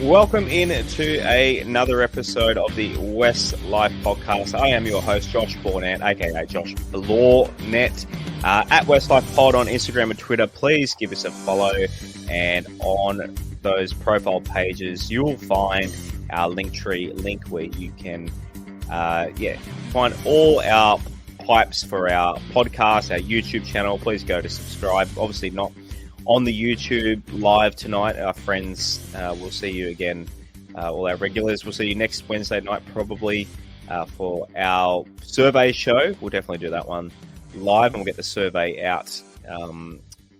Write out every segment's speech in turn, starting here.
Welcome in to another episode of the WestsLife Podcast. I am your host, Josh Bornett, aka Josh Lawnet, at WestsLife Pod on Instagram and Twitter. Please give us a follow, and on those profile pages, you'll find our Linktree link where you can, find all our pipes for our podcast, our YouTube channel. Please go to subscribe. Obviously, not on the YouTube live tonight. Our friends, we'll see you again. All our regulars, we'll see you next Wednesday night probably for our survey show. We'll definitely do that one live, and we'll get the survey out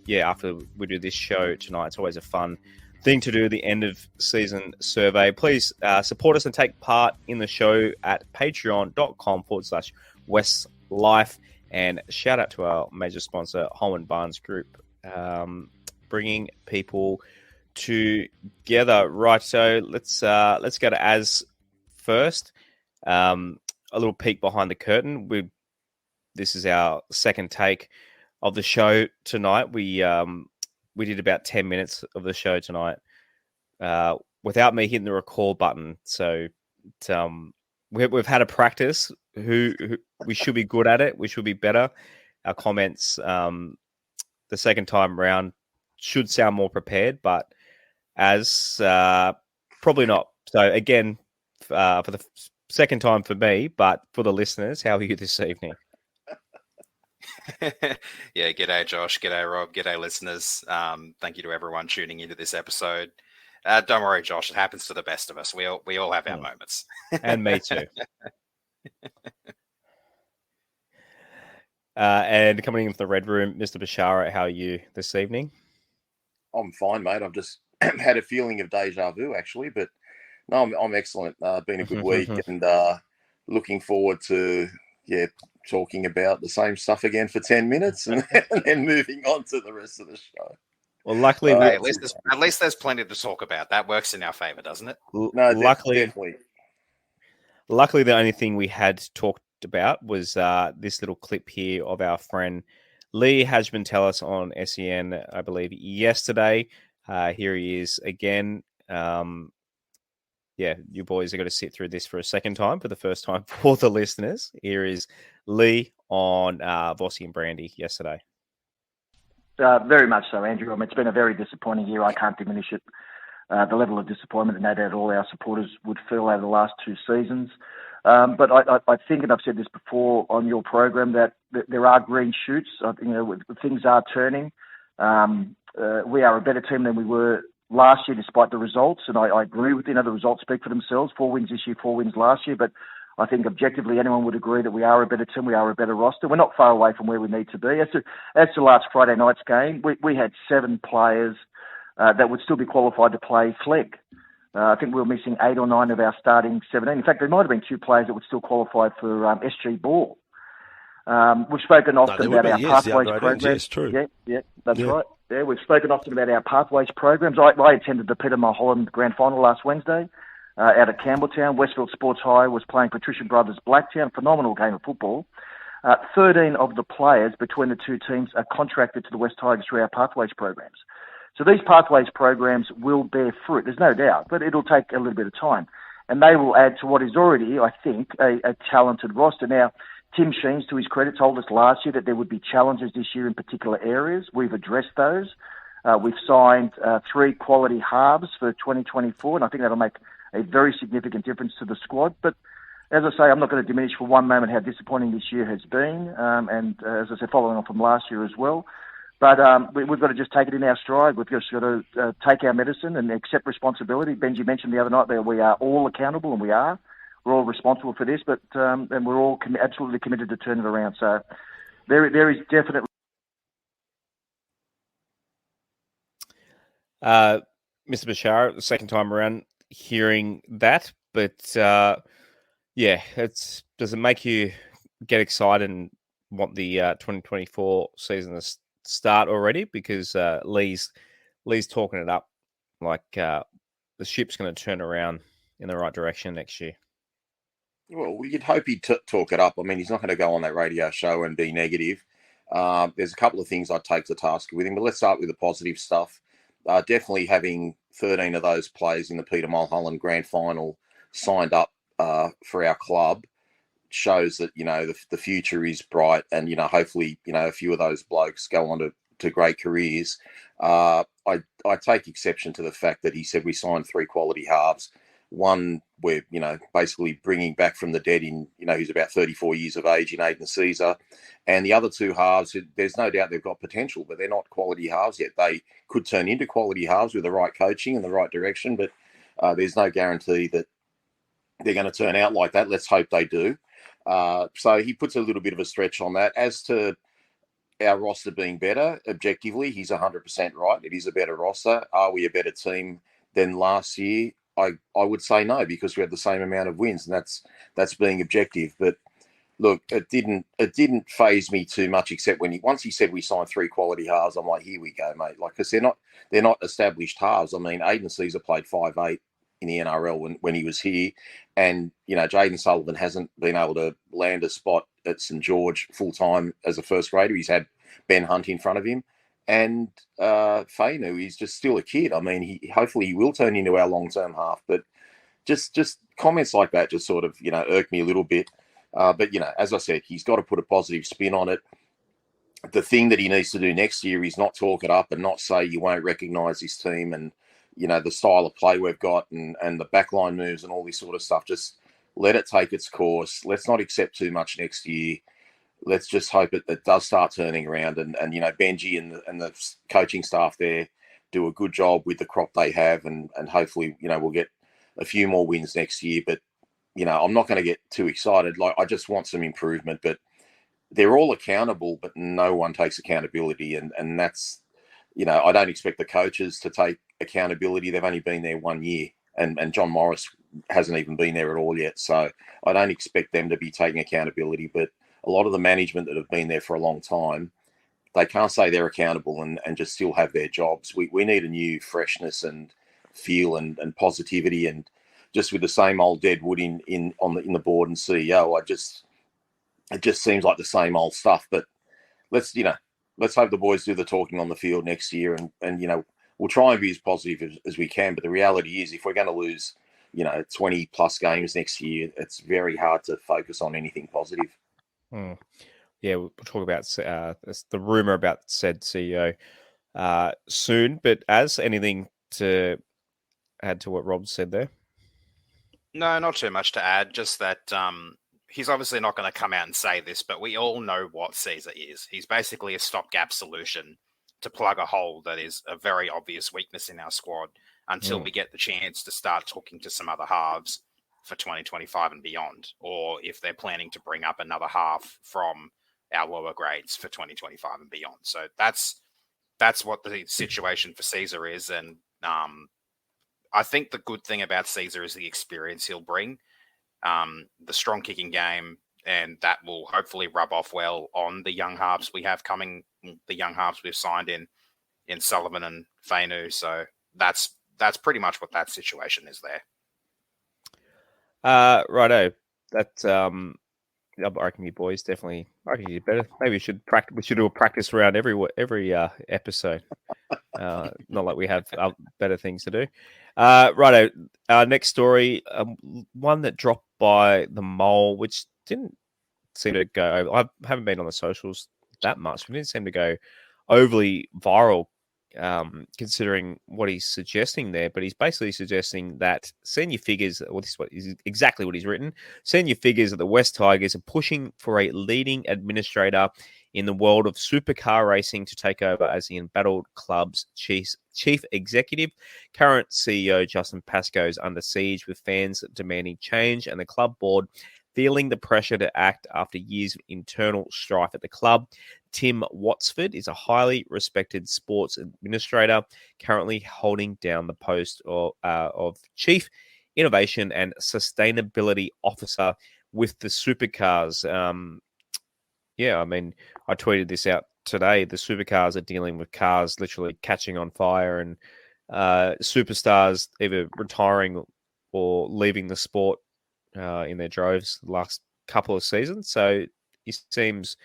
after we do this show tonight. It's always a fun thing to do, the end of season survey. Please support us and take part in the show at patreon.com/WestsLife, and shout out to our major sponsor, Holman Barnes Group, bringing people together. Right, so let's go to Az first. A little peek behind the curtain. This is our second take of the show tonight. We did about 10 minutes of the show tonight without me hitting the record button. So we've had a practice. Who we should be good at it. We should be better. Our comments the second time round should sound more prepared, but as probably not. So again, for the second time for me, but for the listeners, how are you this evening? Yeah, g'day Josh, g'day Rob, g'day listeners. Thank you to everyone tuning into this episode. Don't worry, Josh, it happens to the best of us. We all have our moments. And me too. And coming into the Red Room, Mr. Bashara, how are you this evening? I'm fine, mate. I've just had a feeling of deja vu, actually, but no, I'm excellent. Been a good week, and looking forward to talking about the same stuff again for 10 minutes, and then moving on to the rest of the show. Well, luckily, at least there's plenty to talk about. That works in our favor, doesn't it? No, definitely. Luckily, the only thing we had talked about was this little clip here of our friend Lee Hagipantelis on SEN, I believe, yesterday. Here he is again. You boys are going to sit through this for a second time, for the first time for the listeners. Here is Lee on Vossi and Brandy yesterday. Very much so, Andrew. I mean, it's been a very disappointing year. I can't diminish it. The level of disappointment that no doubt all our supporters would feel over the last two seasons. But I think, and I've said this before on your program, that there are green shoots. Things are turning. We are a better team than we were last year, despite the results. And I agree with the results speak for themselves. 4 wins this year, 4 wins last year. But I think objectively, anyone would agree that we are a better team. We are a better roster. We're not far away from where we need to be. As to last Friday night's game, we had 7 players that would still be qualified to play flag. I think we were missing 8 or 9 of our starting 17. In fact, there might have been 2 players that would still qualify for SG Ball. We've spoken often about our pathways programs. Yes, true. Yeah, that's right. Yeah, we've spoken often about our pathways programs. I attended the Peter Mulholland Grand Final last Wednesday out at Campbelltown. Westfield Sports High was playing Patricia Brothers Blacktown. Phenomenal game of football. 13 of the players between the two teams are contracted to the West Tigers through our pathways programs. So these pathways programs will bear fruit, there's no doubt, but it'll take a little bit of time. And they will add to what is already, I think, a talented roster. Now, Tim Sheens, to his credit, told us last year that there would be challenges this year in particular areas. We've addressed those. We've signed 3 quality halves for 2024, and I think that'll make a very significant difference to the squad. But as I say, I'm not going to diminish for one moment how disappointing this year has been, and as I said, following on from last year as well. But we've got to just take it in our stride. We've just got to take our medicine and accept responsibility. Benji mentioned the other night that we are all accountable, and we are. We're all responsible for this, but and we're all absolutely committed to turn it around. So there is definitely... Mr. Bashar, the second time around hearing that, but does it make you get excited and want the 2024 season to start already? Because Lee's talking it up like the ship's going to turn around in the right direction next year. Well, you'd hope he'd talk it up. I mean, he's not going to go on that radio show and be negative. There's a couple of things I'd take to task with him, but let's start with the positive stuff. definitely having 13 of those players in the Peter Mulholland Grand Final signed up for our club shows that, the future is bright, and, hopefully, a few of those blokes go on to great careers. I take exception to the fact that he said we signed 3 quality halves. One we're, basically bringing back from the dead in, who's about 34 years of age in Aiden Caesar. And the other 2 halves, there's no doubt they've got potential, but they're not quality halves yet. They could turn into quality halves with the right coaching and the right direction, but there's no guarantee that they're going to turn out like that. Let's hope they do. So he puts a little bit of a stretch on that. As to our roster being better, objectively, he's 100% right. It is a better roster. Are we a better team than last year? I would say no, because we had the same amount of wins, and that's being objective. But look, it didn't faze me too much, except once he said we signed 3 quality halves. I'm like, here we go, mate. Like, because they're not established halves. I mean, Aiden Caesar played 5'8" in the NRL when he was here, and Jaden Sullivan hasn't been able to land a spot at St George full time as a first grader. He's had Ben Hunt in front of him, and Fainu, he's just still a kid. I mean, hopefully he will turn into our long term half, but just comments like that just sort of irk me a little bit. But as I said, he's got to put a positive spin on it. The thing that he needs to do next year is not talk it up and not say you won't recognise this team and the style of play we've got and the backline moves and all this sort of stuff. Just let it take its course. Let's not accept too much next year. Let's just hope it does start turning around, and Benji and the coaching staff there do a good job with the crop they have, and hopefully we'll get a few more wins next year. But I'm not going to get too excited. Like, I just want some improvement. But they're all accountable, but no one takes accountability, and that's I don't expect the coaches to take accountability. They've only been there 1 year, and John Morris hasn't even been there at all yet. So I don't expect them to be taking accountability. But a lot of the management that have been there for a long time, they can't say they're accountable and just still have their jobs. We need a new freshness and feel and positivity, and just with the same old dead wood in the board and CEO, it just seems like the same old stuff. But let's hope the boys do the talking on the field next year, and we'll try and be as positive as we can. But the reality is, if we're going to lose 20 plus games next year, it's very hard to focus on anything positive. Yeah, we'll talk about the rumor about said CEO soon. But as anything to add to what Rob said there? No, not too much to add. Just that he's obviously not going to come out and say this, but we all know what Caesar is. He's basically a stopgap solution to plug a hole that is a very obvious weakness in our squad until we get the chance to start talking to some other halves for 2025 and beyond, or if they're planning to bring up another half from our lower grades for 2025 and beyond. So that's what the situation for Caesar is. And I think the good thing about Caesar is the experience he'll bring, the strong kicking game, and that will hopefully rub off well on the young halves we have coming, the young halves we've signed in Sullivan and Fainu. So that's pretty much what that situation is there. Righto. That I reckon you boys definitely. I reckon you did better. Maybe we should practice. We should do a practice round every episode. Not like we have better things to do. Righto. Next story. One that dropped by the Mole, which didn't seem to go. I haven't been on the socials that much. It didn't seem to go overly viral. Considering what he's suggesting there, but he's basically suggesting that senior figures, well, this is exactly what he's written. Senior figures at the West Tigers are pushing for a leading administrator in the world of supercar racing to take over as the embattled club's chief executive. Current CEO Justin Pascoe is under siege, with fans demanding change and the club board feeling the pressure to act after years of internal strife at the club. Tim Watsford is a highly respected sports administrator, currently holding down the post of Chief Innovation and Sustainability Officer with the Supercars. I mean, I tweeted this out today. The Supercars are dealing with cars literally catching on fire, and superstars either retiring or leaving the sport in their droves the last couple of seasons. So he seems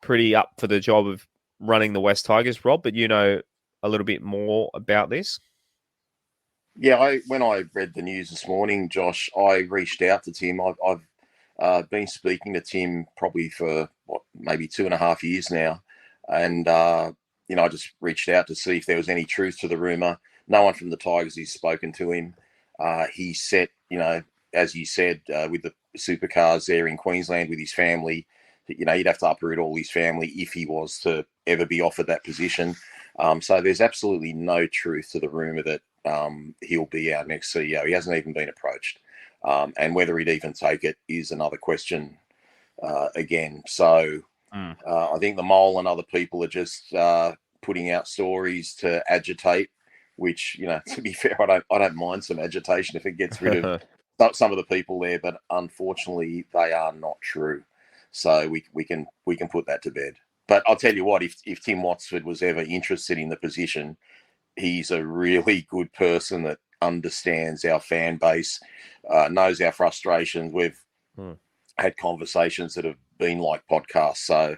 pretty up for the job of running the West Tigers, Rob. But a little bit more about this? Yeah, when I read the news this morning, Josh, I reached out to Tim. I've been speaking to Tim probably for maybe 2.5 years now, and I just reached out to see if there was any truth to the rumor. No one from the Tigers has spoken to him. He said, as you said, with the Supercars there in Queensland with his family, you'd have to uproot all his family if he was to ever be offered that position. So there's absolutely no truth to the rumor that he'll be our next CEO. He hasn't even been approached. And whether he'd even take it is another question again. So I think the Mole and other people are just putting out stories to agitate, which, to be fair, I don't mind some agitation if it gets rid of some of the people there, but unfortunately they are not true. So we can put that to bed. But I'll tell you what, if Tim Watford was ever interested in the position, he's a really good person that understands our fan base, knows our frustrations. We've had conversations that have been like podcasts. So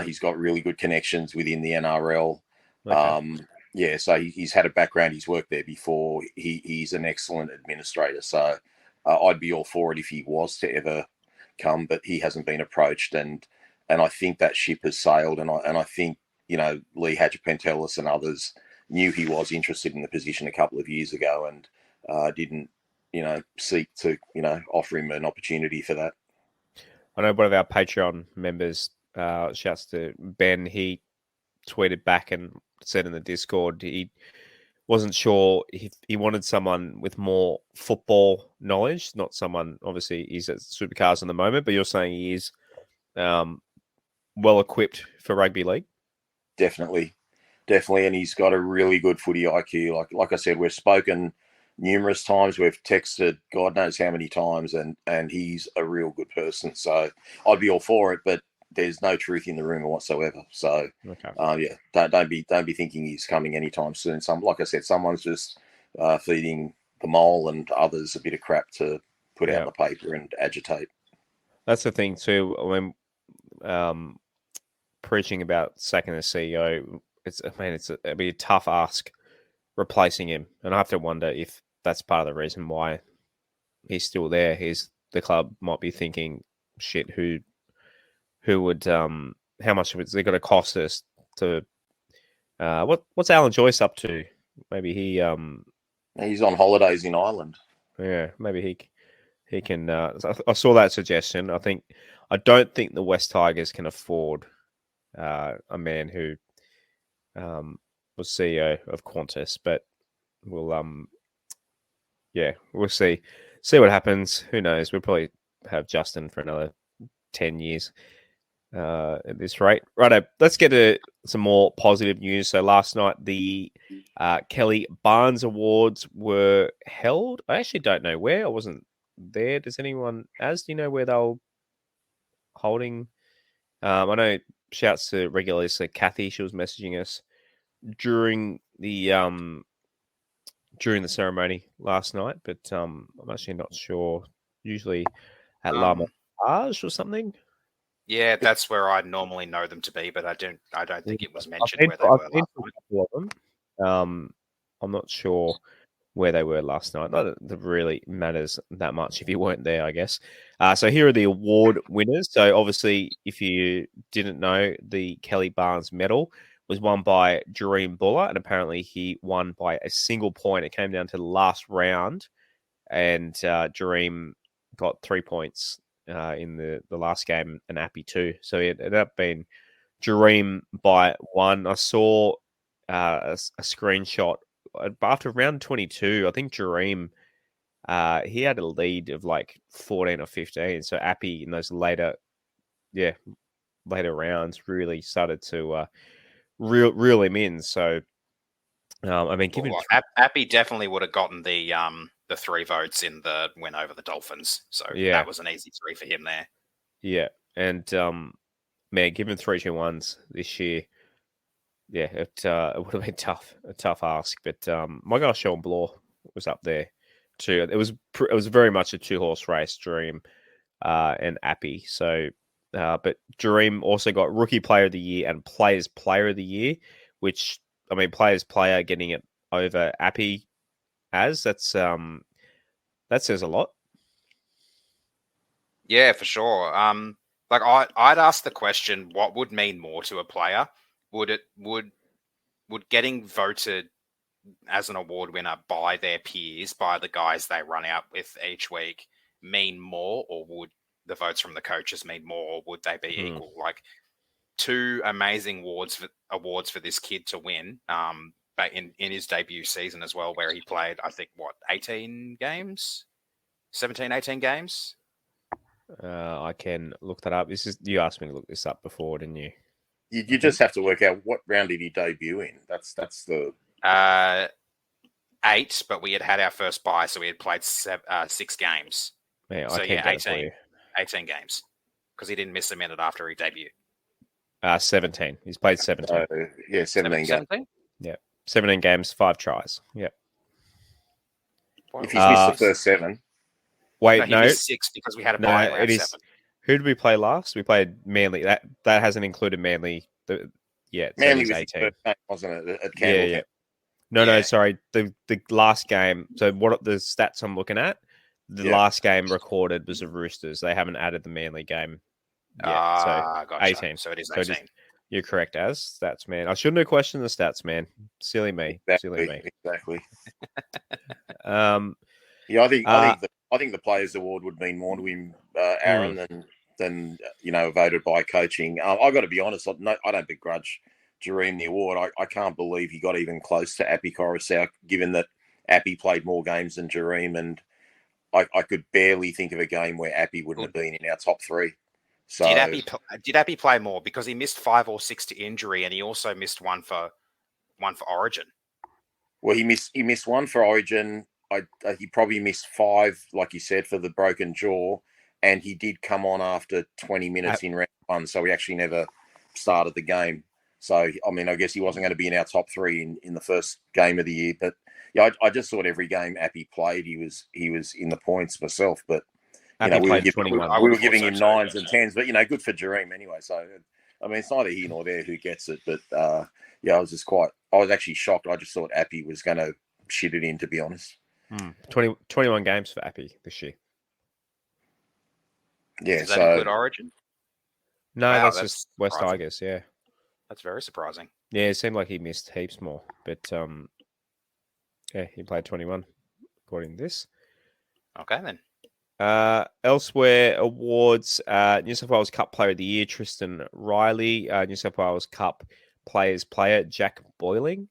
he's got really good connections within the NRL. Okay. So he's had a background. He's worked there before. He's an excellent administrator. So I'd be all for it if he was to ever come, but he hasn't been approached. And I think that ship has sailed. And I think, Lee Hagipantelis and others knew he was interested in the position a couple of years ago and didn't, seek to, offer him an opportunity for that. I know one of our Patreon members, shouts to Ben, he tweeted back and said in the Discord he wasn't sure if he wanted someone with more football knowledge, not someone, obviously he's at Supercars in the moment, but you're saying he is well equipped for rugby league? Definitely. And he's got a really good footy IQ. Like I said, we've spoken numerous times. We've texted God knows how many times, and he's a real good person. So I'd be all for it, but there's no truth in the rumor whatsoever. So okay. Don't be thinking he's coming anytime soon. Like I said, someone's just feeding the Mole and others a bit of crap to put out in the paper and agitate. That's the thing too. When preaching about sacking the CEO, it'd be a tough ask replacing him, and I have to wonder if that's part of the reason why he's still there. The club might be thinking, shit, who would how much is it going to cost us to what's Alan Joyce up to? Maybe he's on holidays in Ireland. Yeah, maybe he can. I saw that suggestion. I don't think the West Tigers can afford a man who was CEO of Qantas, but we'll see what happens. Who knows? We'll probably have Justin for another 10 years at this rate. Righto, let's get to some more positive news. So last night the Kelly Barnes Awards were held. I actually don't know where. I wasn't there. Does anyone? Do you know where they were holding? I know. Shouts to regular listener Kathy. She was messaging us during the ceremony last night, but I'm actually not sure. Usually at La Montage or something. Yeah, that's where I normally know them to be, but I don't think it was mentioned where they were last night. I'm not sure where they were last night. Not that it really matters that much if you weren't there, I guess. So here are the award winners. So obviously, if you didn't know, the Kelly Barnes medal was won by Jareem Buller, and apparently he won by a single point. It came down to the last round, and Jareem got 3 points in the last game, and Appy 2. So it ended up being Jareem by 1. I saw a screenshot after round 22. I think Jareem, he had a lead of like 14 or 15. So Appy in those later rounds really started to reel him in. So Appy definitely would have gotten the 3 votes in the win over the Dolphins. So that was an easy 3 for him there. Yeah, and given 3-2-1s this year, it would have been a tough ask. But my guy Sean Bloor was up there too. It was very much a 2-horse race, Jareem and Appy. So, but Jareem also got Rookie Player of the Year and Players Player of the Year, which player getting it over Appy that says a lot. Yeah, for sure. I'd ask the question: what would mean more to a player? Would getting voted as an award winner by their peers, by the guys they run out with each week, mean more, or would the votes from the coaches mean more, or would they be equal? Like, two amazing awards for this kid to win. But in his debut season as well, where he played, I think, 18 games? 17, 18 games? I can look that up. You asked me to look this up before, didn't you? You just have to work out what round did he debut in. That's the 8, but we had our first bye, so we had played 6 games. Yeah, so 18 games, because he didn't miss a minute after he debuted. 17. He's played 17. 17 games. Yeah, 17 games, 5 tries. Yeah. If he's missed the first 7. Wait, no. He missed 6 because we had a bye round 7. Who did we play last? We played Manly. That hasn't included Manly. Manly was 18. the first game, wasn't it? At Campbell. Yeah. No, sorry. The last game. So what the stats I'm looking at? The last game recorded was the Roosters. They haven't added the Manly game yet. So gotcha. 18. So it is 18. You're correct, stats man. I shouldn't have questioned the stats, man. Silly me. Silly me. Exactly. I think the Players Award would mean more to him, Aaron, than voted by coaching. I got to be honest. I don't begrudge Jareem the award. I can't believe he got even close to Appy Coruscant, given that Appy played more games than Jareem, and I could barely think of a game where Appy wouldn't have been in our top 3. So did Appy play more, because he missed 5 or 6 to injury, and he also missed one for Origin? Well, he missed one for Origin. He probably missed 5, like you said, for the broken jaw, and he did come on after 20 minutes in round 1, so he actually never started the game. So, I guess he wasn't going to be in our top 3 in the first game of the year. But yeah, I just thought every game Appy played, he was in the points myself. But we were giving him 9s and 10s. But good for Jareem anyway. So it's neither here nor there who gets it. But I was actually shocked. I just thought Appy was going to shit it in, to be honest. 21 games for Appy this year. Yeah, does that include Origin? No, that's just West Tigers. Yeah, that's very surprising. Yeah, it seemed like he missed heaps more, but he played 21 according to this. Okay, then. Elsewhere, awards: New South Wales Cup Player of the Year Tristan Riley, New South Wales Cup Players Player Jack Boyling,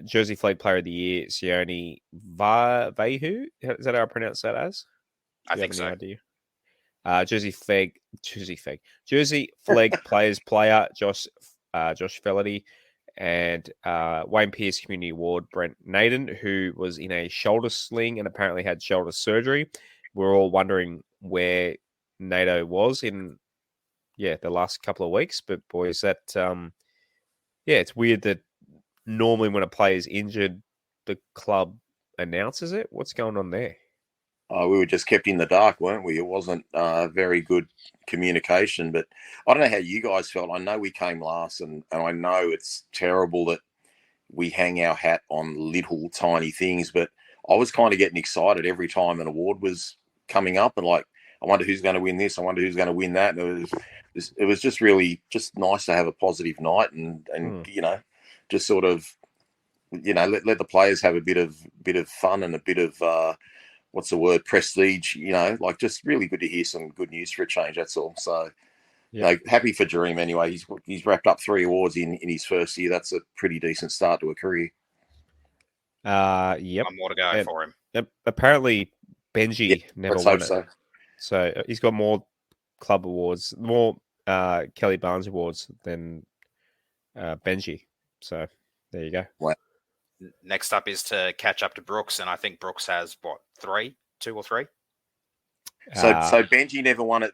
Jersey Flag Player of the Year Sione Vaehu. Is that how I pronounce that as? I think so. Idea? Jersey Flag Players Player Josh Felity, and Wayne Pearce Community Award Brent Naden, who was in a shoulder sling and apparently had shoulder surgery. We're all wondering where Nato was in the last couple of weeks, but boys, that it's weird that normally when a player's injured, the club announces it. What's going on there? We were just kept in the dark, weren't we? It wasn't very good communication, but I don't know how you guys felt. I know we came last, and I know it's terrible that we hang our hat on little tiny things, but I was kind of getting excited every time an award was coming up, and I wonder who's going to win this. I wonder who's going to win that. And it was just really just nice to have a positive night and just sort of, let the players have a bit of fun and a bit of, prestige, just really good to hear some good news for a change. That's all. So, happy for Jareem anyway. He's wrapped up 3 awards in his first year. That's a pretty decent start to a career. Yep. One more to go for him. Apparently, Benji never won it. So he's got more club awards, more Kelly Barnes awards than Benji. So there you go. Wow. Next up is to catch up to Brooks, and I think Brooks has 2 or 3. So Benji never won it.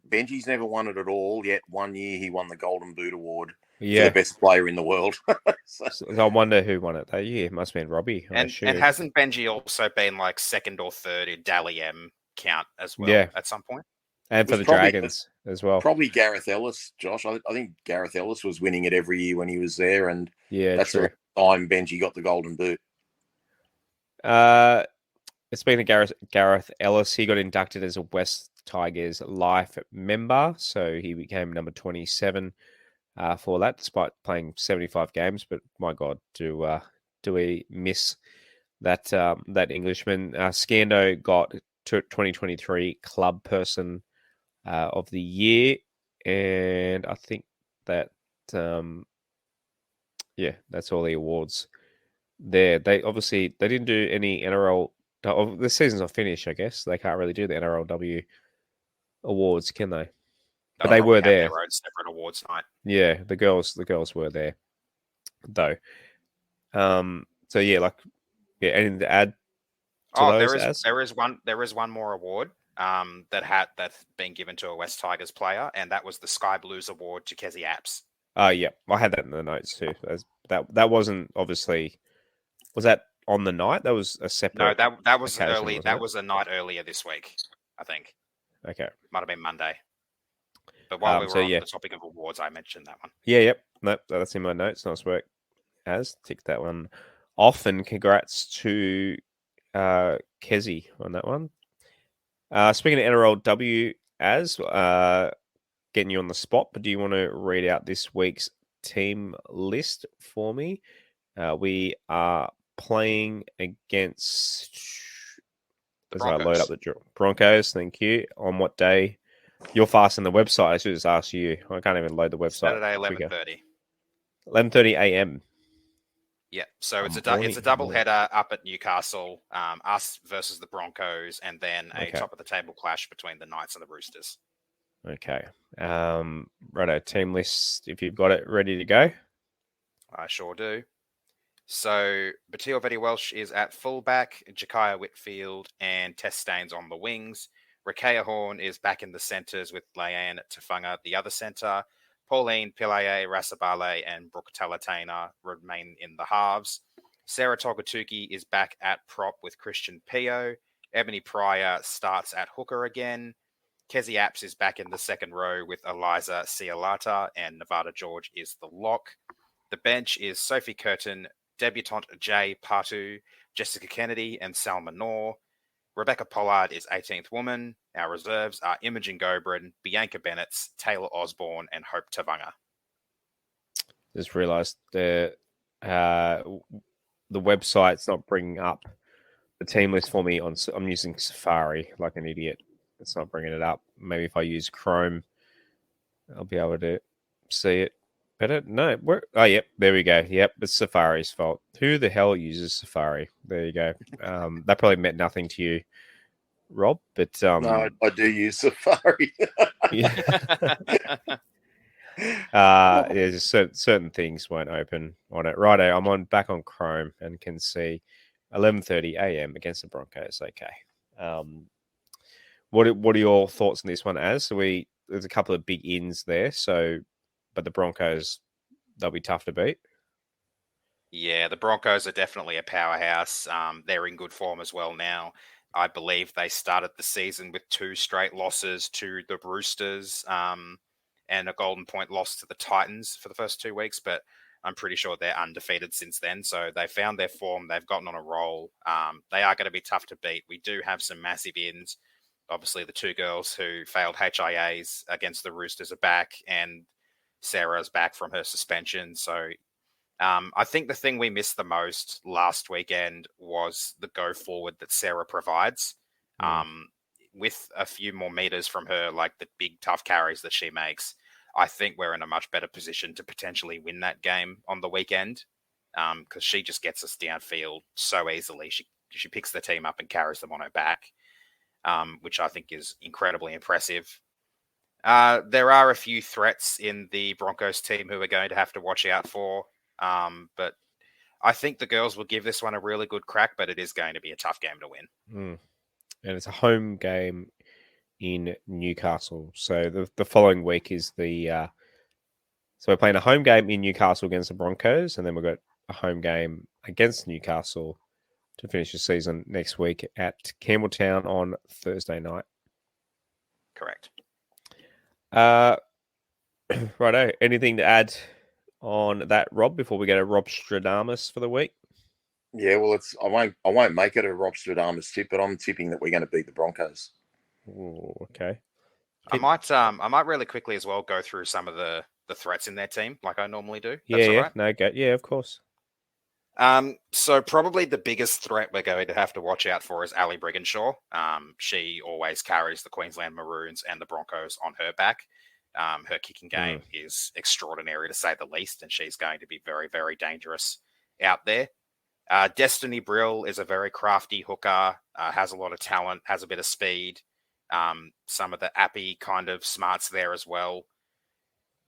Benji's never won it at all. Yet 1 year he won the Golden Boot Award for the best player in the world. So I wonder who won it that year. It must have been Robbie. And hasn't Benji also been 2nd or 3rd in Dally M count as well at some point? And for was the probably Dragons as well. probably Gareth Ellis, Josh. I think Gareth Ellis was winning it every year when he was there, and Yeah, that's true. the time Benji got the golden boot. Speaking of Gareth Ellis, he got inducted as a West Tigers Life member, so he became number 27 for that, despite playing 75 games. But my God, do we miss that Englishman? Scando got 2023 Club Person of the Year, and I think that that's all the awards there. They didn't do any NRL. The season's not finished, I guess. They can't really do the NRLW awards, can they? But they were there. Their own separate awards night. Yeah, the girls were there, though. So yeah, anything to add to those? There is one more award that's been given to a West Tigers player, and that was the Sky Blues Award to Kezi Apps. Yeah, I had that in the notes too. That wasn't obviously. Was that on the night? That was a separate. No, that was occasion, early. That was a night earlier this week, I think. Okay, might have been Monday. But while we were on the topic of awards, I mentioned that one. Yeah, yep. Nope, that's in my notes. Nice work. Tick that one off, and congrats to Kezi on that one. Speaking of NRLW, getting you on the spot, but do you want to read out this week's team list for me? We are playing against. As I load up the Broncos, thank you. On what day? You're fast on the website. I should just ask you. I can't even load the website. Saturday, 11:30. 11:30 a.m. Yeah, so it's a double header up at Newcastle. Us versus the Broncos, and then a top of the table clash between the Knights and the Roosters. Okay. Righto, team list. If you've got it ready to go, I sure do. So Batil Vetti Welsh is at fullback, Jakaya Whitfield and Tess Staines on the wings. Rakea Horn is back in the centres with Leanne Tafanga, the other centre. Pauline Pillay, Rasabale, and Brooke Talatena remain in the halves. Sarah Togatuki is back at prop with Christian Pio. Ebony Pryor starts at hooker again. Kezi Apps is back in the second row with Eliza Cialata, and Nevada George is the lock. The bench is Sophie Curtin, debutante Jay Patu, Jessica Kennedy, and Salma Noor. Rebecca Pollard is 18th woman. Our reserves are Imogen Gobrin, Bianca Bennett, Taylor Osborne, and Hope Tavanga. Just realised the website's not bringing up the team list for me. I'm using Safari like an idiot. It's not bringing it up. Maybe if I use Chrome, I'll be able to see it better. No, yep, there we go. Yep, it's Safari's fault. Who the hell uses Safari? There you go. That probably meant nothing to you, Rob, but no, I do use Safari. There's certain things won't open on it. Righto, I'm back on Chrome and can see 11:30 a.m. against the Broncos. Okay. What are your thoughts on this one? There's a couple of big ins there, but the Broncos, they'll be tough to beat. Yeah, the Broncos are definitely a powerhouse. They're in good form as well now. I believe they started the season with 2 straight losses to the Roosters and a Golden Point loss to the Titans for the first 2 weeks, but I'm pretty sure they're undefeated since then. So they found their form. They've gotten on a roll. They are going to be tough to beat. We do have some massive ins. Obviously, the 2 girls who failed HIAs against the Roosters are back, and Sarah's back from her suspension. So I think the thing we missed the most last weekend was the go forward that Sarah provides. With a few more meters from her, like the big tough carries that she makes, I think we're in a much better position to potentially win that game on the weekend because she just gets us downfield so easily. She picks the team up and carries them on her back, which I think is incredibly impressive. There are a few threats in the Broncos team who are going to have to watch out for. But I think the girls will give this one a really good crack, but it is going to be a tough game to win. And it's a home game in Newcastle. So the following week is so we're playing a home game in Newcastle against the Broncos, and then we've got a home game against Newcastle to finish the season next week at Campbelltown on Thursday night. Correct. Uh, righto. Anything to add on that, Rob, before we go to Robstradamus for the week? Yeah, well, I won't make it a Robstradamus tip, but I'm tipping that we're going to beat the Broncos. Ooh, okay. I might really quickly as well go through some of the threats in their team, like I normally do. That's all right. No, go. Yeah, of course. So probably the biggest threat we're going to have to watch out for is Ali Brigginshaw. She always carries the Queensland Maroons and the Broncos on her back. Her kicking game is extraordinary, to say the least, and she's going to be very, very dangerous out there. Destiny Brill is a very crafty hooker, has a lot of talent, has a bit of speed. Some of the Appy kind of smarts there as well.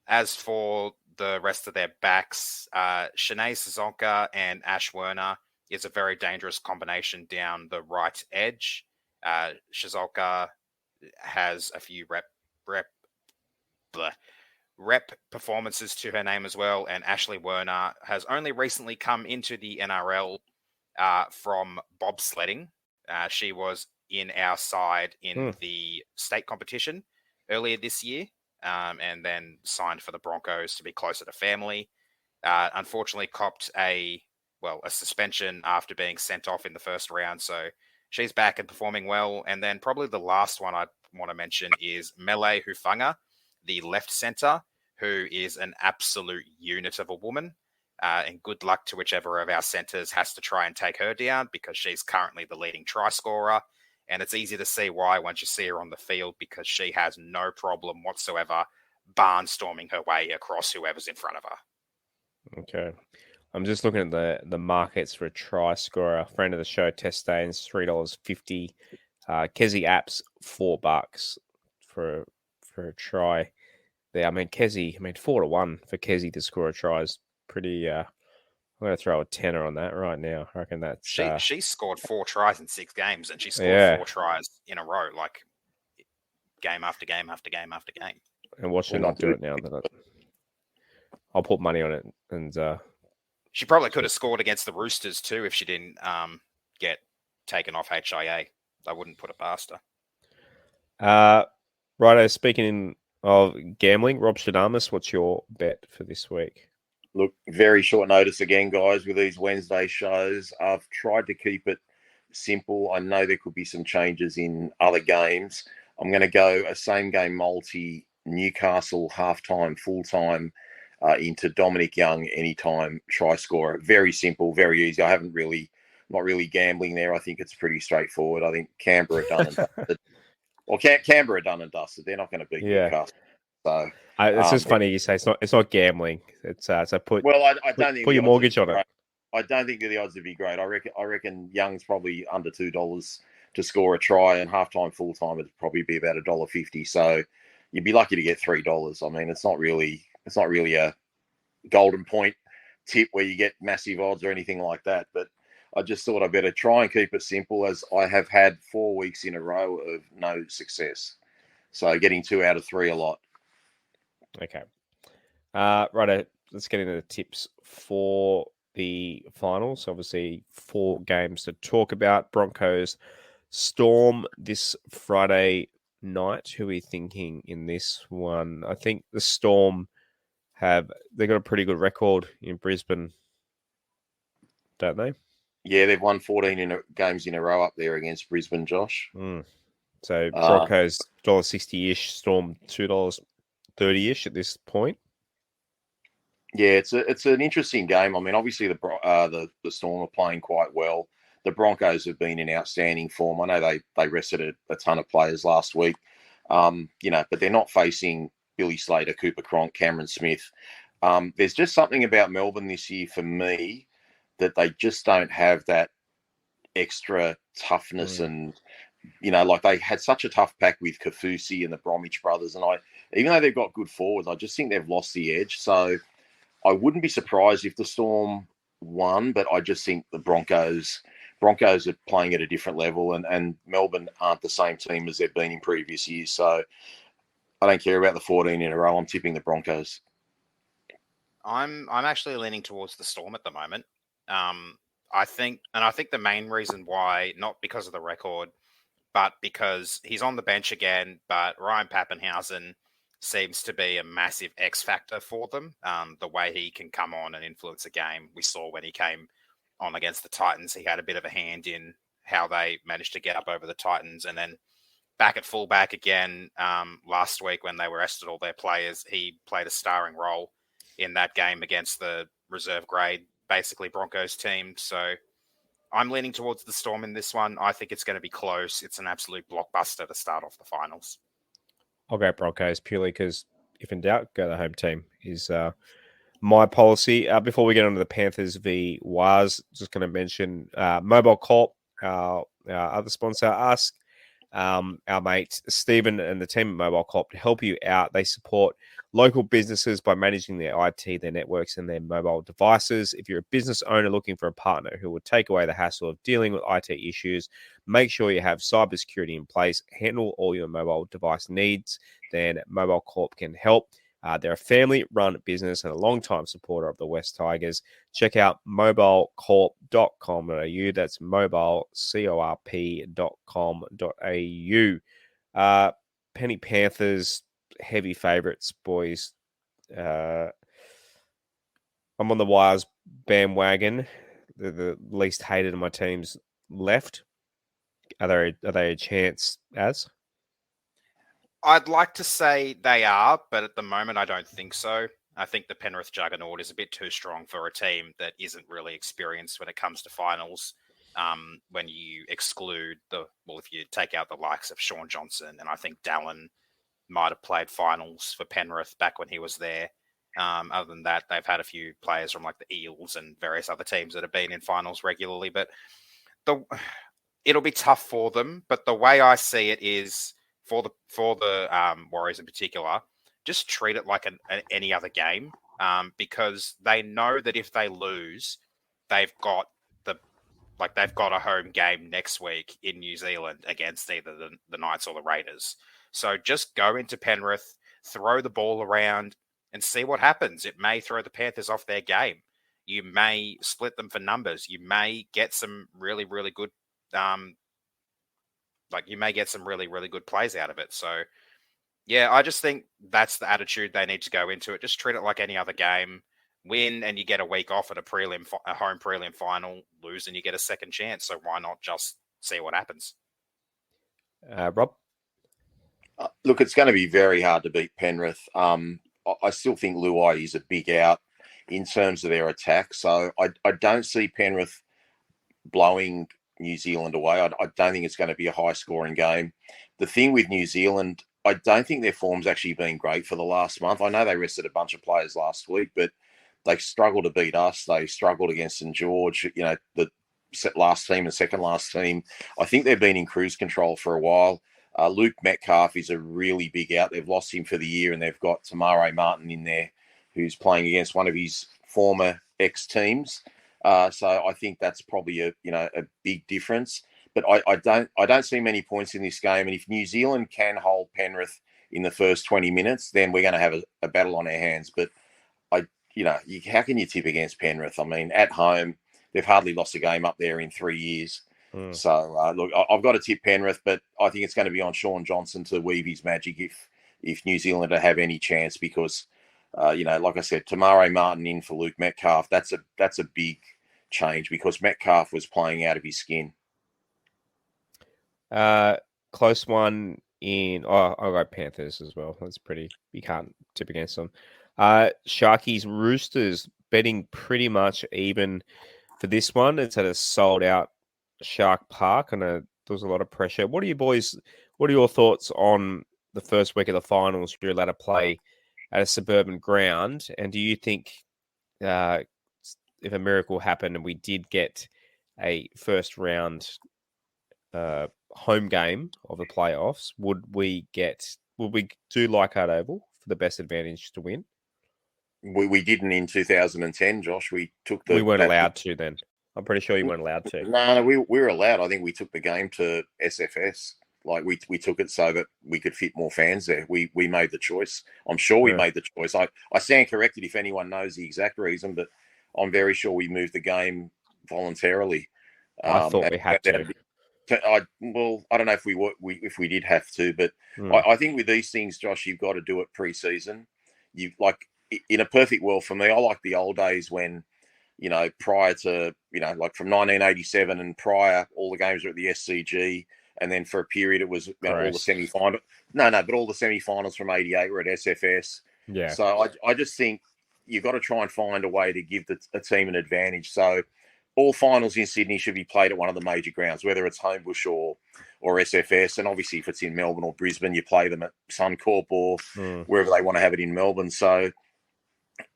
As for the rest of their backs, Shanae Sazonka and Ash Werner is a very dangerous combination down the right edge. Shazolka has a few rep performances to her name as well, and Ashley Werner has only recently come into the NRL from bobsledding. She was in our side in the state competition earlier this year, and then signed for the Broncos to be closer to family. Unfortunately, copped a suspension after being sent off in the first round, so she's back and performing well. And then probably the last one I want to mention is Mele Hufanga, the left centre, who is an absolute unit of a woman. And good luck to whichever of our centres has to try and take her down, because she's currently the leading try scorer. And it's easy to see why once you see her on the field, because she has no problem whatsoever barnstorming her way across whoever's in front of her. Okay. I'm just looking at the markets for a try scorer. Friend of the show, Tess Staines, $3.50. Kezi Apps, $4 for a try there. I mean, Kezi, 4-1 for Kezi to score a try is pretty. I'm going to throw a tenner on that right now. I reckon that's. She scored 4 tries in 6 games, and she scored 4 tries in a row, like game after game after game after game. And watch her not do it now. I'll put money on it, and she probably could have scored against the Roosters too if she didn't get taken off HIA. I wouldn't put it past her. Righto, speaking of gambling, Robstradamus, what's your bet for this week? Look, very short notice again, guys, with these Wednesday shows. I've tried to keep it simple. I know there could be some changes in other games. I'm going to go a same game multi, Newcastle halftime, full-time, into Dominic Young anytime try scorer. Very simple, very easy. Not really gambling there. I think it's pretty straightforward. I think Canberra done and dusted. Well, Canberra done and dusted. They're not going to beat Newcastle. So it's just funny you say it's not gambling. It's so put. Well, I don't think put your mortgage on it. I don't think that the odds would be great. I reckon Young's probably under $2 to score a try, and halftime, full time it'd probably be about $1.50. So you'd be lucky to get $3. I mean, it's not really a golden point tip where you get massive odds or anything like that. But I just thought I better try and keep it simple, as I have had 4 weeks in a row of no success. So getting 2 out of 3 a lot. Okay. Right. Let's get into the tips for the finals. Obviously, 4 games to talk about. Broncos Storm this Friday night. Who are we thinking in this one? I think the Storm they got a pretty good record in Brisbane, don't they? Yeah, they've won 14 games in a row up there against Brisbane, Josh. So Broncos $1.60-ish, Storm $2.30-ish at this point. Yeah, it's an interesting game. I mean, obviously the Storm are playing quite well. The Broncos have been in outstanding form. I know they rested a ton of players last week, but they're not facing Billy Slater, Cooper Cronk, Cameron Smith. There's just something about Melbourne this year for me that they just don't have that extra toughness and, like they had such a tough pack with Kafusi and the Bromwich brothers. And even though they've got good forwards, I just think they've lost the edge. So I wouldn't be surprised if the Storm won, but I just think the Broncos are playing at a different level, and Melbourne aren't the same team as they've been in previous years. So I don't care about the 14 in a row. I'm tipping the Broncos. I'm actually leaning towards the Storm at the moment. I think the main reason why, not because of the record, but because he's on the bench again, but Ryan Pappenhausen seems to be a massive X factor for them. The way he can come on and influence a game. We saw when he came on against the Titans, he had a bit of a hand in how they managed to get up over the Titans. And then back at fullback again last week when they were rested all their players, he played a starring role in that game against the reserve grade, basically Broncos team. So I'm leaning towards the Storm in this one. I think it's going to be close. It's an absolute blockbuster to start off the finals. I'll go Broncos purely because if in doubt, go the home team is my policy. Before we get on to the Panthers v Waz, just going to mention Mobile Corp, our other sponsor, ask our mate Stephen and the team at Mobile Corp to help you out. They support local businesses by managing their IT, their networks, and their mobile devices. If you're a business owner looking for a partner who will take away the hassle of dealing with IT issues, make sure you have cybersecurity in place, handle all your mobile device needs, then Mobile Corp can help. They're a family-run business and a long-time supporter of the West Tigers. Check out mobilecorp.com.au. That's mobilecorp.com.au. Penny Panthers, heavy favourites, boys. I'm on the Wires bandwagon. They're the least hated of my teams left. Are they a chance, Az? I'd like to say they are, but at the moment, I don't think so. I think the Penrith juggernaut is a bit too strong for a team that isn't really experienced when it comes to finals. When you exclude if you take out the likes of Sean Johnson, and I think Dallin might have played finals for Penrith back when he was there. Other than that, they've had a few players from like the Eels and various other teams that have been in finals regularly, but it'll be tough for them. But the way I see it is, for the Warriors in particular, just treat it like any other game, because they know that if they lose, they've got a home game next week in New Zealand against either the Knights or the Raiders. So just go into Penrith, throw the ball around, and see what happens. It may throw the Panthers off their game. You may split them for numbers. You may get some really, really good you may get some really, really good plays out of it. So, yeah, I just think that's the attitude they need to go into it. Just treat it like any other game. Win and you get a week off at a home prelim final. Lose and you get a second chance. So why not just see what happens? Rob? Look, it's going to be very hard to beat Penrith. I still think Luai is a big out in terms of their attack. So I don't see Penrith blowing New Zealand away. I don't think it's going to be a high-scoring game. The thing with New Zealand, I don't think their form's actually been great for the last month. I know they rested a bunch of players last week, but they struggled to beat us. They struggled against St. George, the last team and second last team. I think they've been in cruise control for a while. Luke Metcalf is a really big out. They've lost him for the year, and they've got Tamare Martin in there, who's playing against one of his former ex-teams. So I think that's probably a big difference. But I don't see many points in this game. And if New Zealand can hold Penrith in the first 20 minutes, then we're going to have a battle on our hands. But how can you tip against Penrith? I mean, at home, they've hardly lost a game up there in 3 years. So look, I've got to tip Penrith, but I think it's going to be on Sean Johnson to weave his magic if New Zealand have any chance, because like I said, Tamare Martin in for Luke Metcalf. That's a big change, because Metcalf was playing out of his skin. Close one in. I'll go Panthers as well. That's pretty. You can't tip against them. Sharkies Roosters, betting pretty much even for this one. It's at a sold out Shark Park, and there was a lot of pressure. What are your thoughts on the first week of the finals? You're allowed to play at a suburban ground, and do you think if a miracle happened and we did get a first round home game of the playoffs, would we do Leichhardt Oval for the best advantage to win? We didn't in 2010, Josh. We weren't allowed to then. I'm pretty sure you weren't allowed to. No, we were allowed. I think we took the game to SFS. Like we took it so that we could fit more fans there. We made the choice. I'm sure we made the choice. I stand corrected if anyone knows the exact reason, but I'm very sure we moved the game voluntarily. I thought we had to. I don't know if we did have to, but I think with these things, Josh, you've got to do it pre-season. You like in a perfect world for me. I like the old days when, prior to, like from 1987 and prior, all the games were at the SCG, and then for a period it was all the semi-final. But all the semi-finals from '88 were at SFS. Yeah. So I just think you've got to try and find a way to give a team an advantage. So all finals in Sydney should be played at one of the major grounds, whether it's Homebush or SFS. And obviously, if it's in Melbourne or Brisbane, you play them at Suncorp or wherever they want to have it in Melbourne. So,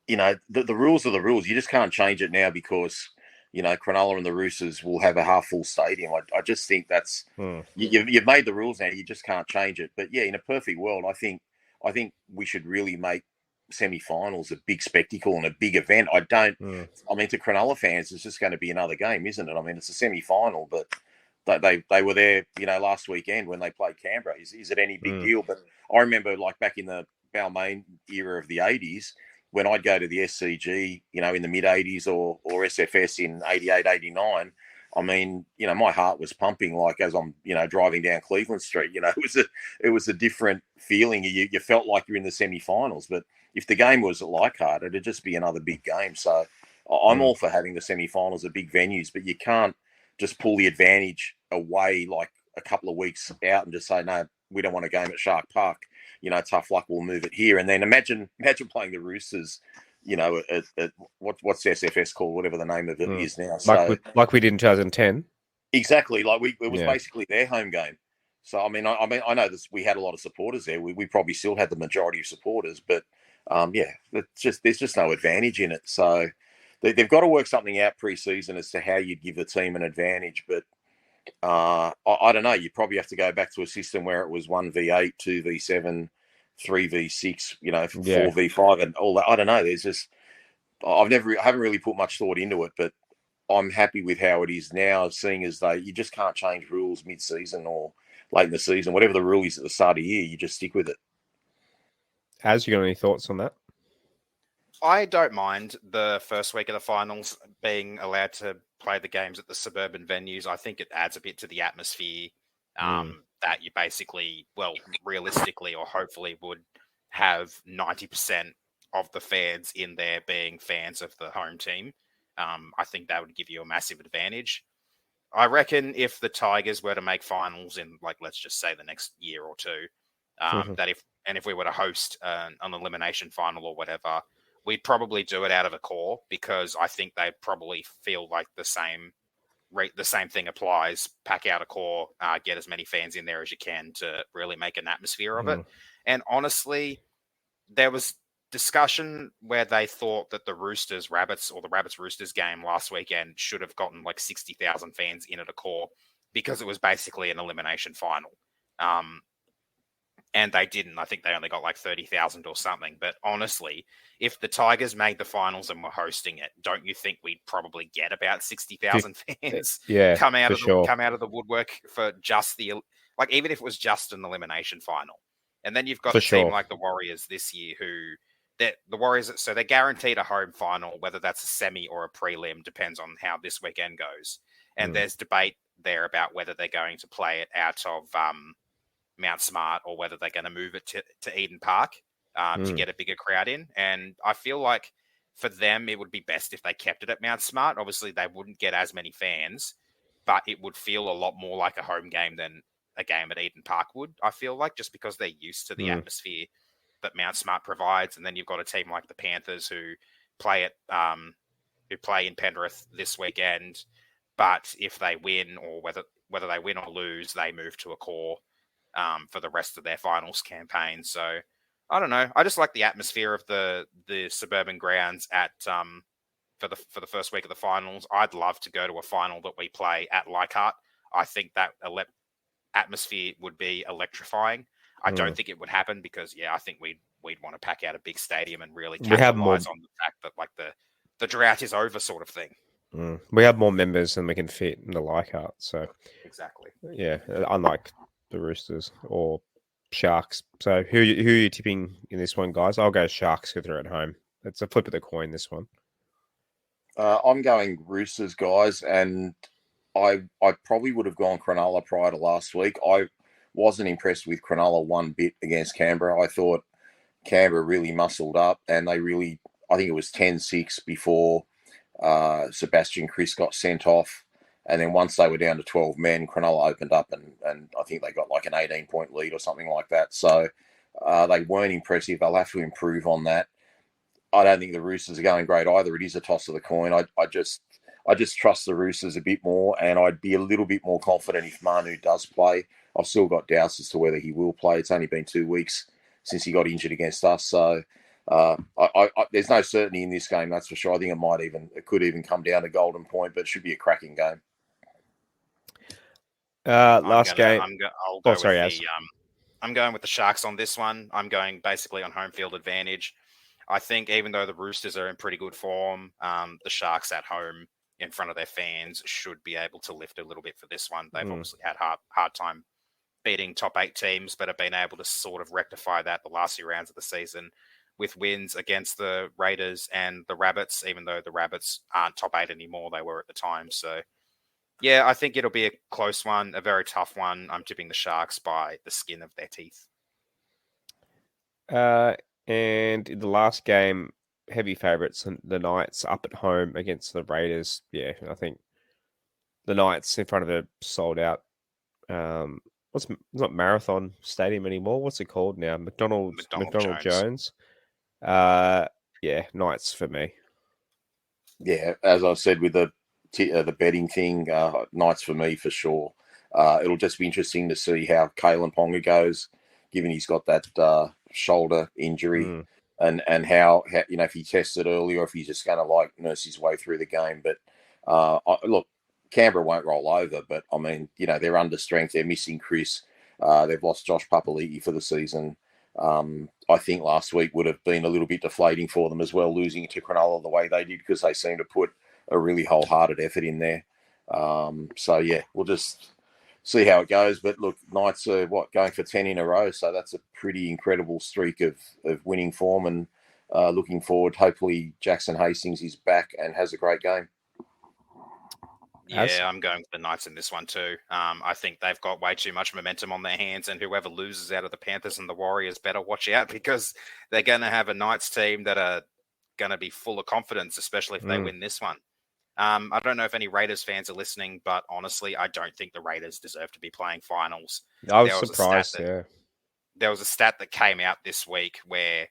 the rules are the rules. You just can't change it now because, Cronulla and the Roosters will have a half-full stadium. I just think that's you've made the rules now. You just can't change it. But, yeah, in a perfect world, I think we should really make semi-finals a big spectacle and a big event. I mean, to Cronulla fans, it's just going to be another game, isn't it? I mean, it's a semi-final, but they were there, last weekend when they played Canberra. Is it any big deal? But I remember, like, back in the Balmain era of the 80s, when I'd go to the SCG, in the mid-80s or SFS in 88, 89, I mean, my heart was pumping like as I'm, driving down Cleveland Street. It was a different feeling. You felt like you're in the semi-finals. But if the game was at Leichhardt, it'd just be another big game. So I'm all for having the semi-finals at big venues, but you can't just pull the advantage away like a couple of weeks out and just say, no, we don't want a game at Shark Park. Tough luck, we'll move it here. And then imagine playing the Roosters, at what's the SFS called, whatever the name of it is now. So, like we did in 2010. Exactly. Like it was basically their home game. So, I know this, we had a lot of supporters there. We probably still had the majority of supporters, but there's just no advantage in it. So they've got to work something out pre-season as to how you'd give the team an advantage. But I don't know. You probably have to go back to a system where it was 1v8, 2v7, 3v6, 4v5 and all that. I don't know. There's just I haven't really put much thought into it, but I'm happy with how it is now, seeing as though you just can't change rules mid-season or late in the season. Whatever the rule is at the start of the year, you just stick with it. Has you got any thoughts on that? I don't mind the first week of the finals being allowed to play the games at the suburban venues. I think it adds a bit to the atmosphere that you basically, realistically or hopefully would have 90% of the fans in there being fans of the home team. I think that would give you a massive advantage. I reckon if the Tigers were to make finals in, like, let's just say the next year or two, if we were to host an elimination final or whatever, we'd probably do it out of a core, because I think they'd probably feel like the same thing applies. Pack out a core, get as many fans in there as you can to really make an atmosphere of it. And honestly, there was discussion where they thought that the Roosters-Rabbits or the Rabbits-Roosters game last weekend should have gotten like 60,000 fans in at a core, because it was basically an elimination final. And they didn't. I think they only got like 30,000 or something. But honestly, if the Tigers made the finals and were hosting it, don't you think we'd probably get about 60,000 fans come out of the woodwork for just even if it was just an elimination final? And then you've got a team like the Warriors this year the Warriors, so they're guaranteed a home final, whether that's a semi or a prelim, depends on how this weekend goes. And there's debate there about whether they're going to play it out of Mount Smart or whether they're going to move it to Eden Park to get a bigger crowd in. And I feel like for them, it would be best if they kept it at Mount Smart. Obviously, they wouldn't get as many fans, but it would feel a lot more like a home game than a game at Eden Park would, I feel like, just because they're used to the atmosphere that Mount Smart provides. And then you've got a team like the Panthers who play in Penrith this weekend, but if they win, or whether they win or lose, they move to a core for the rest of their finals campaign. So I don't know. I just like the atmosphere of the suburban grounds for the first week of the finals. I'd love to go to a final that we play at Leichhardt. I think that atmosphere would be electrifying. I don't think it would happen because, I think we'd want to pack out a big stadium and really capitalize on the fact that like the drought is over, sort of thing. We have more members than we can fit in the Leichhardt. So exactly. Yeah, unlike the Roosters or Sharks. So who are you tipping in this one, guys? I'll go Sharks because they're at home. It's a flip of the coin, this one. I'm going Roosters, guys, and I probably would have gone Cronulla prior to last week. I wasn't impressed with Cronulla one bit against Canberra. I thought Canberra really muscled up, and they really, I think it was 10-6 before Sebastian Chris got sent off. And then once they were down to 12 men, Cronulla opened up, and I think they got like an 18-point lead or something like that. So they weren't impressive. They'll have to improve on that. I don't think the Roosters are going great either. It is a toss of the coin. I just trust the Roosters a bit more, and I'd be a little bit more confident if Manu does play. I've still got doubts as to whether he will play. It's only been 2 weeks since he got injured against us, so there's no certainty in this game, that's for sure. I think it could even come down to golden point, but it should be a cracking game. Last game. I'm going with the Sharks on this one. I'm going basically on home field advantage. I think even though the Roosters are in pretty good form, the Sharks at home in front of their fans should be able to lift a little bit for this one. They've obviously had hard time beating top 8 teams, but have been able to sort of rectify that the last few rounds of the season with wins against the Raiders and the Rabbits, even though the Rabbits aren't top 8 anymore. They were at the time. So, yeah, I think it'll be a close one, a very tough one. I'm tipping the Sharks by the skin of their teeth. And in the last game, heavy favourites, the Knights up at home against the Raiders. Yeah, I think the Knights in front of a sold out. It's not Marathon Stadium anymore. What's it called now? McDonald Jones. Yeah, Knights for me. Yeah, as I said with the betting thing, Knights for me for sure. It'll just be interesting to see how Kalen Ponga goes, given he's got that shoulder injury, and how if he tests it early or if he's just going to nurse his way through the game. But look, Canberra won't roll over, but I mean, they're under strength. They're missing Chris. They've lost Josh Papali'i for the season. I think last week would have been a little bit deflating for them as well, losing to Cronulla the way they did, because they seem to put a really wholehearted effort in there. So yeah, we'll just see how it goes. But look, Knights are going for 10 in a row, so that's a pretty incredible streak of winning form, and looking forward. Hopefully Jackson Hastings is back and has a great game. Yeah, I'm going with the Knights in this one too. I think they've got way too much momentum on their hands, and whoever loses out of the Panthers and the Warriors better watch out, because they're going to have a Knights team that are going to be full of confidence, especially if they win this one. I don't know if any Raiders fans are listening, but honestly, I don't think the Raiders deserve to be playing finals. I was surprised, There was a stat that came out this week where,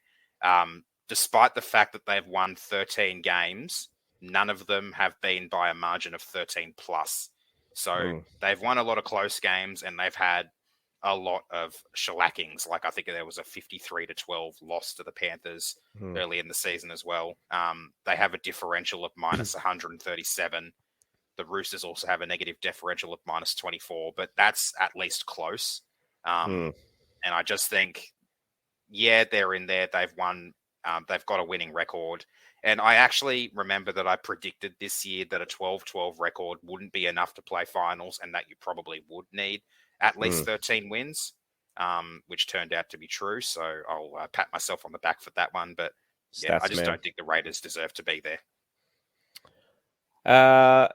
despite the fact that they've won 13 games, none of them have been by a margin of 13 plus. So they've won a lot of close games, and they've had a lot of shellackings. Like I think there was a 53-12 loss to the Panthers early in the season as well. They have a differential of minus 137. The Roosters also have a negative differential of minus 24, but that's at least close. And I just think, yeah, they're in there. They've won. They've got a winning record. And I actually remember that I predicted this year that a 12-12 record wouldn't be enough to play finals, and that you probably would need at least 13 wins, which turned out to be true. So I'll pat myself on the back for that one. But yeah, I just don't think the Raiders deserve to be there. Right,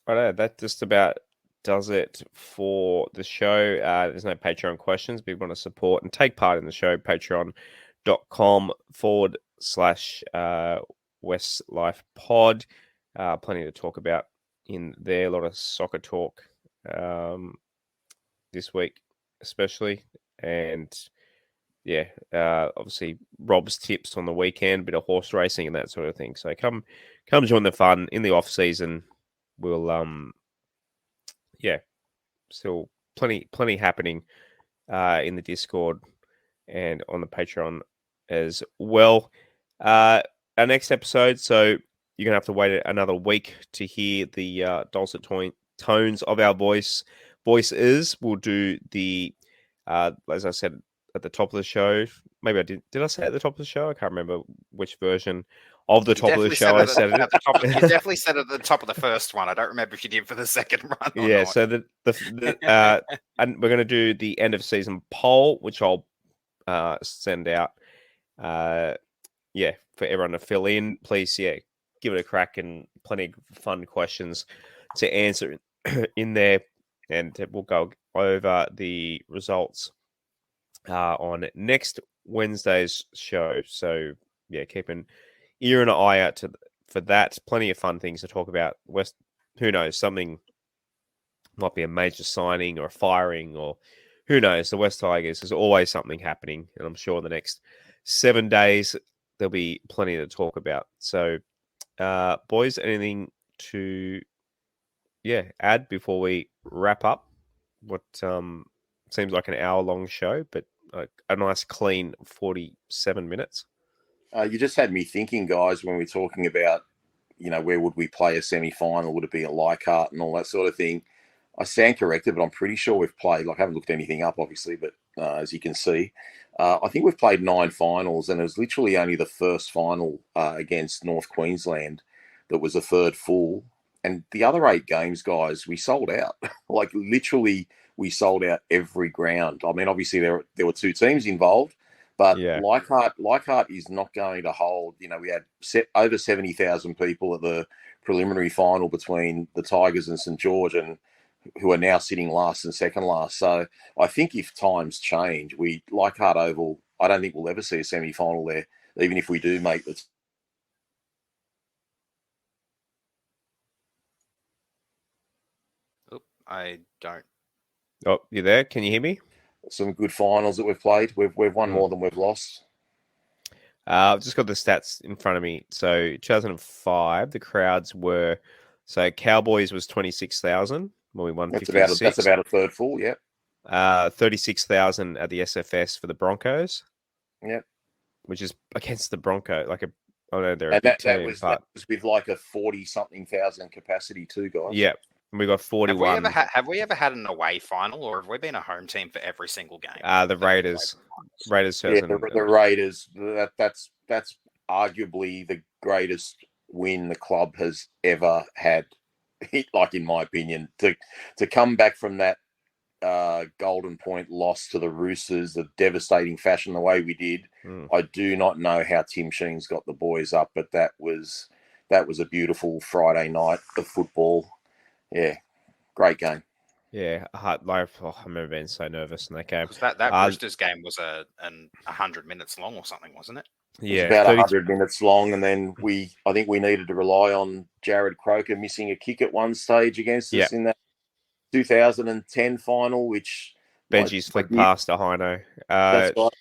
that just about does it for the show. There's no Patreon questions, but if you want to support and take part in the show, patreon.com/WestsLife Pod. Plenty to talk about in there. A lot of soccer talk this week, especially. And yeah, obviously Rob's tips on the weekend, bit of horse racing and that sort of thing. So come join the fun in the off season. We'll still plenty happening in the Discord and on the Patreon as well. Our next episode, so you're gonna have to wait another week to hear the dulcet tones of our voices. We'll do the as I said at the top of the show. Maybe I did I say at the top of the show? I can't remember which version of the top of the show I said it. You definitely said it at the top of the first one. I don't remember if you did for the second run. Yeah, not. So and we're going to do the end of season poll, which I'll send out. For everyone to fill in. Please, give it a crack, and plenty of fun questions to answer in there, and we'll go over the results on next Wednesday's show. So yeah, keep an ear and an eye out for that. Plenty of fun things to talk about. Who knows, something might be a major signing or a firing, or who knows. The West Tigers, there's always something happening, and I'm sure in the next 7 days there'll be plenty to talk about. So, boys, anything to add before we wrap up what seems like an hour-long show, but a nice clean 47 minutes? You just had me thinking, guys, when we're talking about, where would we play a semi-final? Would it be a Leichhardt and all that sort of thing? I stand corrected, but I'm pretty sure we've played, I haven't looked anything up, obviously, but as you can see, I think we've played 9 finals, and it was literally only the first final against North Queensland that was a third full. And the other 8 games, guys, we sold out. Literally, we sold out every ground. I mean, obviously, there were 2 teams involved, but Leichhardt is not going to hold. We had over 70,000 people at the preliminary final between the Tigers and St. George, and who are now sitting last and second last. So I think if times change, Leichhardt Oval, I don't think we'll ever see a semi-final there, even if we do make the... I don't. Oh, you there? Can you hear me? Some good finals that we've played. We've won more than we've lost. I've just got the stats in front of me. So 2005, the crowds were... So Cowboys was 26,000 when we won 56. That's about a third full, yeah. 36,000 at the SFS for the Broncos. Yeah. Which is against the Bronco. I know they're and a big that team, was with a 40-something thousand capacity too, guys. Yeah. And we got 41. Have we ever had an away final, or have we been a home team for every single game? The Raiders. Raiders. Yeah, the Raiders. That's arguably the greatest win the club has ever had. In my opinion, to come back from that Golden Point loss to the Roosters, the devastating fashion the way we did. I do not know how Tim Sheen's got the boys up, but that was a beautiful Friday night of football. Yeah, great game. Yeah, I remember being so nervous in that game. That Roosters game was 100 minutes long or something, wasn't it? Yeah, about 100 minutes long, and then I think we needed to rely on Jared Croker missing a kick at one stage against us in that 2010 final, which Benji's flicked past a Hino. That's right.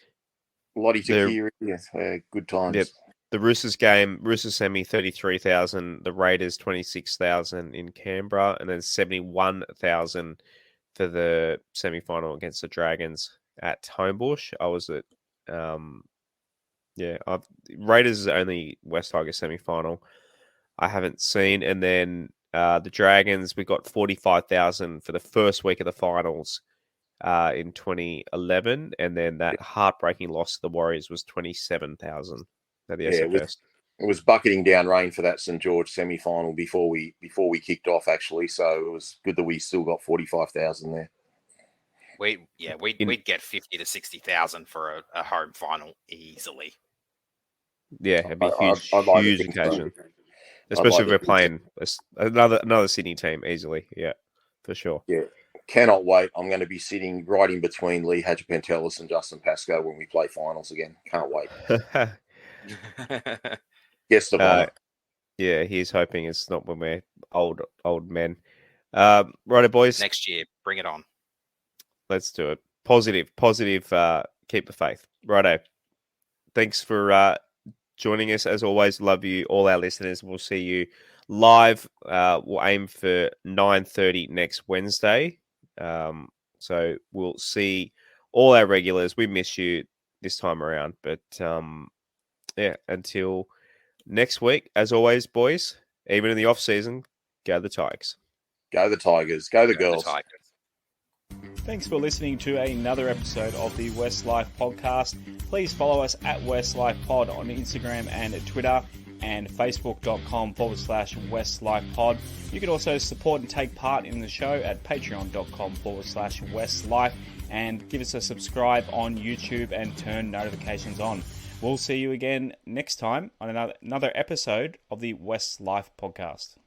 Lottie Takiri, yes, good times. Yep. The Roosters game, Roosters semi 33,000, the Raiders 26,000 in Canberra, and then 71,000 for the semi-final against the Dragons at Homebush. I was at Raiders is the only West Tigers semi-final I haven't seen. And then the Dragons, we got 45,000 for the first week of the finals in 2011. And then that heartbreaking loss to the Warriors was 27,000 at the SFS. It was bucketing down rain for that St. George semi-final before we kicked off, actually. So it was good that we still got 45,000 there. We'd get 50 to 60,000 for a home final easily. Yeah, it'd be a huge occasion. So. Especially if we're playing another Sydney team easily. Yeah, for sure. Yeah, cannot wait. I'm going to be sitting right in between Lee Hagipantelis and Justin Pascoe when we play finals again. Can't wait. Guest of honor. Yeah, he's hoping it's not when we're old men. Righto, boys. Next year, bring it on. Let's do it. Positive. Keep the faith. Righto. Thanks for joining us. As always, love you, all our listeners. We'll see you live. We'll aim for 9:30 next Wednesday. So we'll see all our regulars. We miss you this time around. But until next week, as always, boys, even in the off season, go the Tigers. Go the Tigers. Go the girls. The Tigers. Thanks for listening to another episode of the WestsLife Podcast. Please follow us at WestsLife Pod on Instagram and Twitter, and facebook.com/WestsLife Pod. You can also support and take part in the show at patreon.com/WestsLife, and give us a subscribe on YouTube and turn notifications on. We'll see you again next time on another episode of the WestsLife Podcast.